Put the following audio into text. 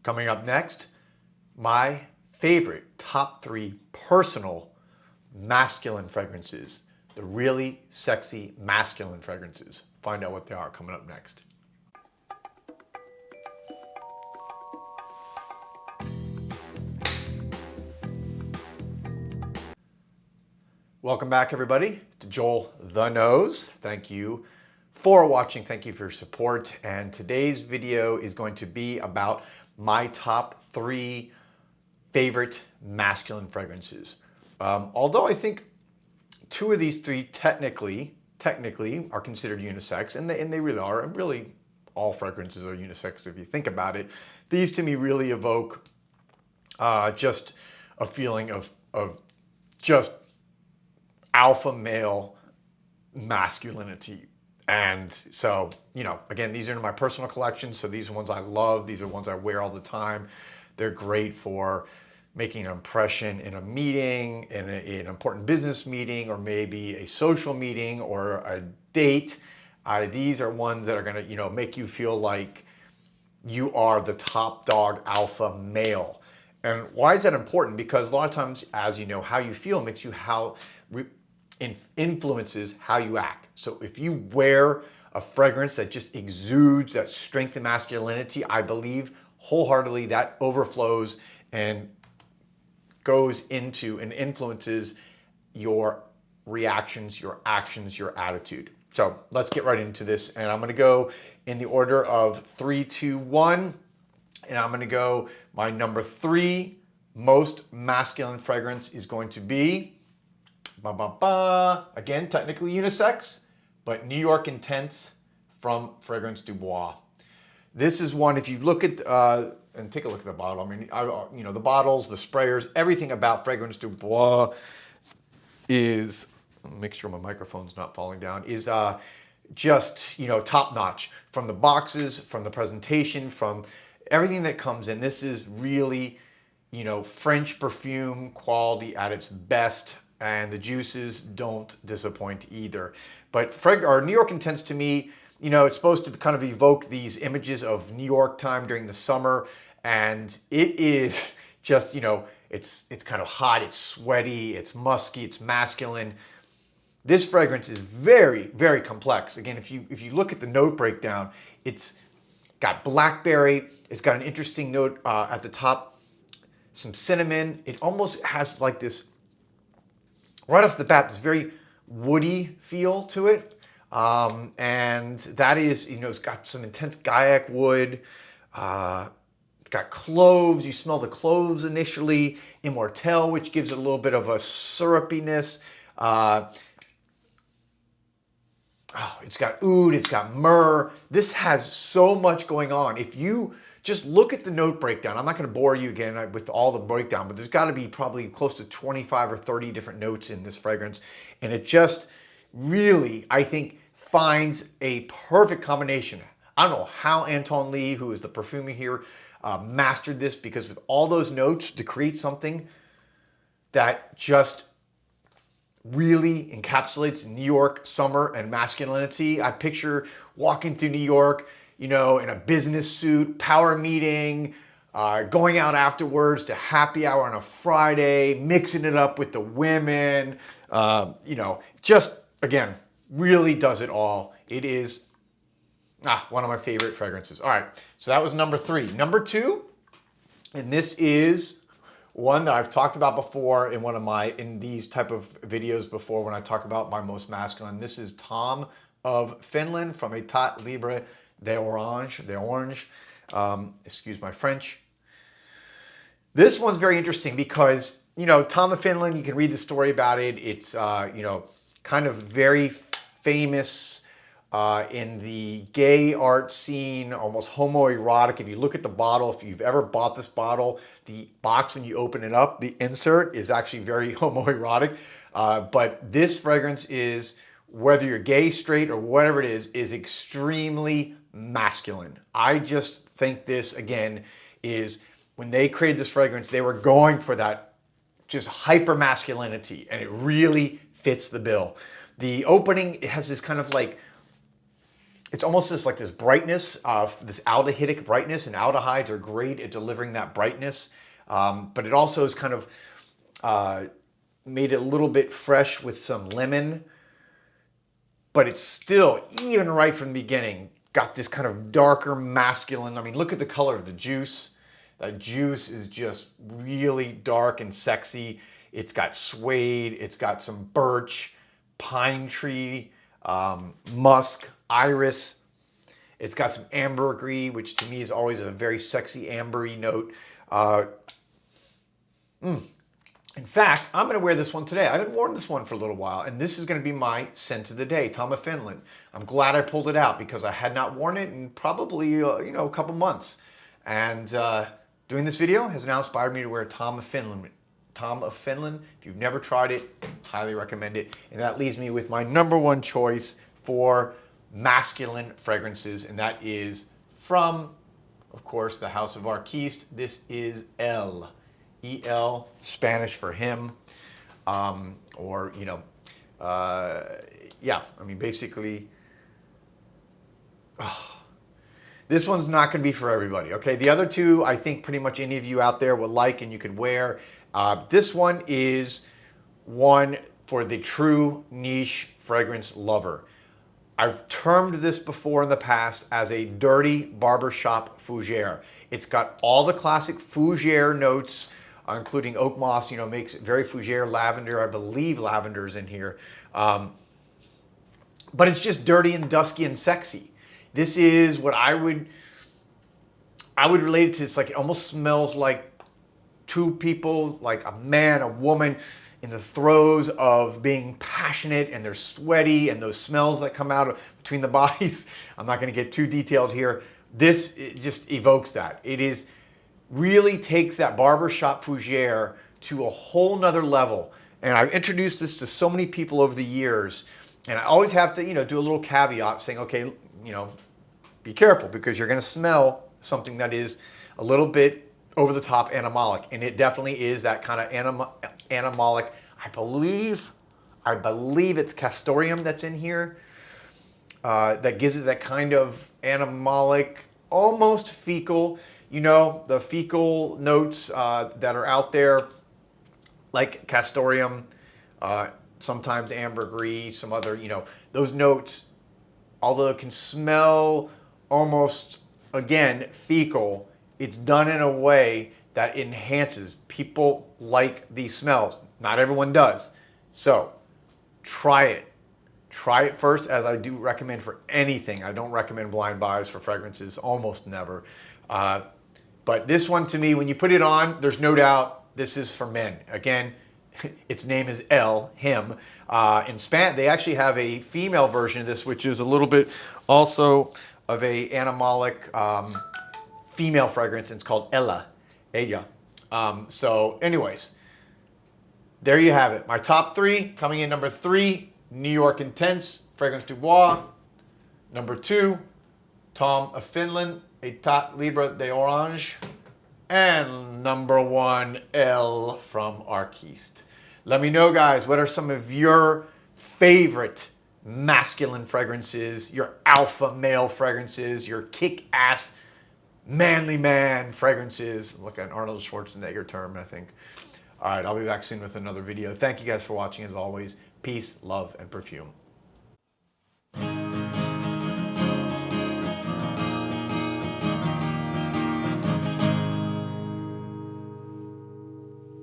Coming up next, my favorite top 3 personal masculine fragrances. The really sexy masculine fragrances. Find out what they are coming up next. Welcome back, everybody, to Joel the Nose. Thank you for watching. Thank you for your support. And today's video is going to be about my top 3 favorite masculine fragrances. Although I think 2 of these 3 technically are considered unisex, and they really are. And really, all fragrances are unisex if you think about it. These to me really evoke just a feeling of just alpha male masculinity. And so, again, these are in my personal collection. So these are ones I love. These are ones I wear all the time. They're great for making an impression in a meeting, in an important business meeting, or maybe a social meeting or a date. These are ones that are going to, make you feel like you are the top dog alpha male. And why is that important? Because a lot of times, as you know, how you feel makes you influences how you act. So if you wear a fragrance that just exudes that strength and masculinity, I believe wholeheartedly that overflows and goes into and influences your reactions, your actions, your attitude. So let's get right into this. And I'm going to go in the order of 3, 2, 1. And I'm going to go, my number 3 most masculine fragrance is going to be, again, technically unisex, but New York Intense from Fragrance Du Bois. This is one, if you look at, and take a look at the bottle. I mean, the bottles, the sprayers, everything about Fragrance Du Bois is, make sure my microphone's not falling down, is just, top notch. From the boxes, from the presentation, from everything that comes in. This is really, French perfume quality at its best. And the juices don't disappoint either. But New York Intense to me, it's supposed to kind of evoke these images of New York time during the summer. And it is just, it's kind of hot, it's sweaty, it's musky, it's masculine. This fragrance is very, very complex. Again, if you look at the note breakdown, it's got blackberry, it's got an interesting note at the top, some cinnamon. It almost has like this, right off the bat, this very woody feel to it. And that is, it's got some intense Gaiac wood. It's got cloves. You smell the cloves initially. Immortelle, which gives it a little bit of a syrupiness. It's got oud, it's got myrrh. This has so much going on. If you just look at the note breakdown. I'm not going to bore you again with all the breakdown, but there's got to be probably close to 25 or 30 different notes in this fragrance. And it just really, I think, finds a perfect combination. I don't know how Anton Lee, who is the perfumer here, mastered this, because with all those notes to create something that just really encapsulates New York summer and masculinity. I picture walking through New York, in a business suit, power meeting, going out afterwards to happy hour on a Friday, mixing it up with the women, just, again, really does it all. It is one of my favorite fragrances. All right, so that was number 3. Number 2, and this is one that I've talked about before in these type of videos before when I talk about my most masculine. This is Tom of Finland from Etat Libre d'Orange. Excuse my French. This one's very interesting because, Tom of Finland, you can read the story about it. It's, kind of very famous in the gay art scene, almost homoerotic. If you look at the bottle, if you've ever bought this bottle, the box, when you open it up, the insert is actually very homoerotic. But this fragrance is, whether you're gay, straight, or whatever it is extremely masculine. I just think this, again, is when they created this fragrance, they were going for that just hyper masculinity, and it really fits the bill. The opening, it has this kind of like it's almost just like this brightness of this aldehydic brightness, and aldehydes are great at delivering that brightness. But it also is kind of made it a little bit fresh with some lemon, but it's still, even right from the beginning, got this kind of darker masculine. I mean, look at the color of the juice. That juice is just really dark and sexy. It's got suede, it's got some birch, pine tree, musk, iris. It's got some ambergris, which to me is always a very sexy ambery note. In fact, I'm going to wear this one today. I haven't worn this one for a little while, and this is going to be my scent of the day, Tom of Finland. I'm glad I pulled it out because I had not worn it in probably a couple months. And doing this video has now inspired me to wear Tom of Finland. Tom of Finland. If you've never tried it, highly recommend it. And that leaves me with my #1 choice for masculine fragrances, and that is from, of course, the House of Arquiste. This is El. E-L, Spanish for him, or, yeah, I mean, basically, this one's not going to be for everybody, okay? The other two, I think pretty much any of you out there will like and you can wear. This one is one for the true niche fragrance lover. I've termed this before in the past as a dirty barbershop fougere. It's got all the classic fougere notes, including oak moss, makes it very fougere, lavender. I believe lavender's in here. But it's just dirty and dusky and sexy. This is what I would relate it to. It's like, it almost smells like two people, like a man, a woman, in the throes of being passionate, and they're sweaty, and those smells that come out between the bodies. I'm not going to get too detailed here. This, it just evokes that. It is really takes that barbershop fougere to a whole nother level. And I've introduced this to so many people over the years, and I always have to, do a little caveat saying, okay, be careful, because you're going to smell something that is a little bit over the top animalic, and it definitely is that kind of animalic. I believe it's castoreum that's in here, that gives it that kind of animalic, almost fecal. The fecal notes that are out there, like castoreum, sometimes ambergris, some other, those notes, although it can smell almost, again, fecal, it's done in a way that enhances. People like these smells. Not everyone does. So try it. Try it first, as I do recommend for anything. I don't recommend blind buys for fragrances, almost never. But this one, to me, when you put it on, there's no doubt this is for men. Again, its name is El, him. In Spanish, they actually have a female version of this, which is a little bit also of a animalic female fragrance, and it's called Ella. So anyways, there you have it. My top 3, coming in #3, New York Intense, Fragrance du Bois. #2, Tom of Finland, Etat Libre d'Orange. And #1, El from Arquiste. Let me know, guys, what are some of your favorite masculine fragrances, your alpha male fragrances, your kick-ass manly man fragrances? Look, an Arnold Schwarzenegger term, I think. All right, I'll be back soon with another video. Thank you guys for watching, as always. Peace, love, and perfume.